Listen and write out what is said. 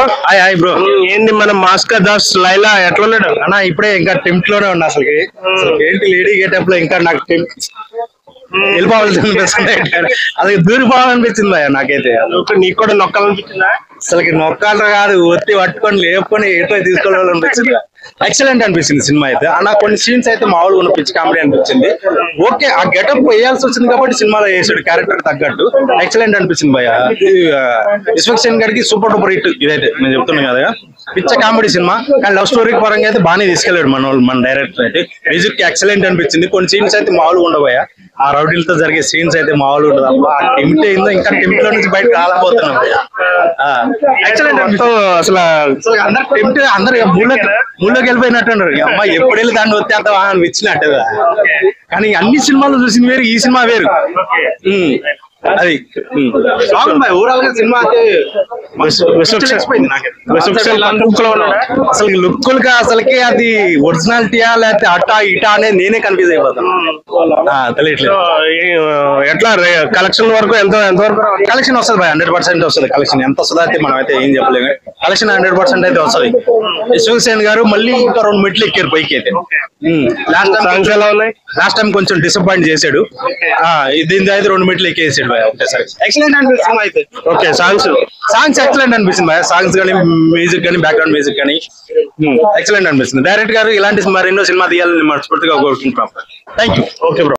Hi hi bro. ఏంది మన మాస్కర్ దాస్ లైలా ఎట్లున్నాడు అన్న ఇప్పుడే ఇంకా టెంప్ట్ లోనే ఉన్నా అసలుకి. ఏంటి లేడీ గెటప్ లో ఇంకా నాకు వెళ్ళిపోవాల్సి అనిపిస్తుంది. అది దూరిపోవాలనిపించింది భయ్య నాకైతే. నీకు కూడా నొక్కాలనిపించిందా? అసలుకి నొక్కాలు కాదు, ఒత్తి పట్టుకొని లేపుకొని ఎట్లా తీసుకోవాలనిపించింది. ఎక్సలెంట్ అనిపించింది సినిమా అయితే. అన్న కొన్ని సీన్స్ అయితే మామూలుగా ఉన్న పిచ్చి కామెడీ అనిపించింది. ఓకే, ఆ గెటప్ వేయాల్సి వచ్చింది కాబట్టి సినిమాలో వేసాడు క్యారెక్టర్ తగ్గట్టు. ఎక్సలెంట్ అనిపించింది భయ్య. విశ్వక్సేన్ గారికి సూపర్ డూపర్ హిట్ ఇదైతే నేను చెప్తున్నాను కదా. పిచ్చ కామెడీ సినిమా, కానీ లవ్ స్టోరీ పరంగా అయితే బాగానే తీసుకెళ్ళాడు మన డైరెక్టర్ అయితే. మ్యూజిక్ ఎక్సలెంట్ అనిపించింది. కొన్ని సీన్స్ అయితే మామూలుగా ఉండబోయా. ఆ రౌడీలతో జరిగే సీన్స్ అయితే మామూలు ఉండదు. ఆ టెంప్ట్ ఏందో ఇంకా టెంప్ట్ లో నుంచి బయట రాలేకపోతున్నాం. ఎక్సలెంట్ అసలు అందరు టెంప్ట్, అందరు మూడులోకి వెళ్ళిపోయినట్టు ఉన్నారు. అమ్మాయి ఎప్పుడు వెళ్ళి దాన్ని వచ్చేద్దాం అని ఇచ్చినట్టు. కానీ అన్ని సినిమాలు చూసిన వేరు, ఈ సినిమా వేరు. అది ఓవరాల్ గా సినిమా అయితే అసలు లుక్కులుగా అసలుకి అది ఒరిజినాలిటీయా లేకపోతే అటా ఇటా అనేది నేనే కన్ఫ్యూజ్ అయిపోతాను. తెలియట్లేదు ఎట్లా కలెక్షన్ వరకు ఎంతవరకు కలెక్షన్ వస్తుంది భయ. 100% వస్తుంది కలెక్షన్. ఎంత వస్తుంది అయితే మనం అయితే ఏం చెప్పలేము. కలెక్షన్ 100% అయితే వస్తుంది. విశ్వక్సేన్ గారు మళ్ళీ ఇంకా 2 మెట్లు ఎక్కారు పైకి అయితే. లాస్ట్ టైం కొంచెం డిసప్పాయింట్ చేశాడు. దీని అయితే 2 మెట్లు ఎక్కేసాడు భయ ఒకటేసారి. ఎక్సలెంట్ అనిపిస్తుంది అయితే. ఓకే, సాంగ్స్ ఎక్సలెంట్ అనిపిస్తుంది భయ. సాంగ్స్ కానీ, మ్యూజిక్ కానీ, బ్యాక్గ్రౌండ్ మ్యూజిక్ కానీ ఎక్సలెంట్ అనిపిస్తుంది. డైరెక్టర్ గారు ఇలాంటి మరెన్నో సినిమా తీయాలని మనస్ఫూర్తిగా కోరుకుంటున్నాం. Thank you. Okay bro.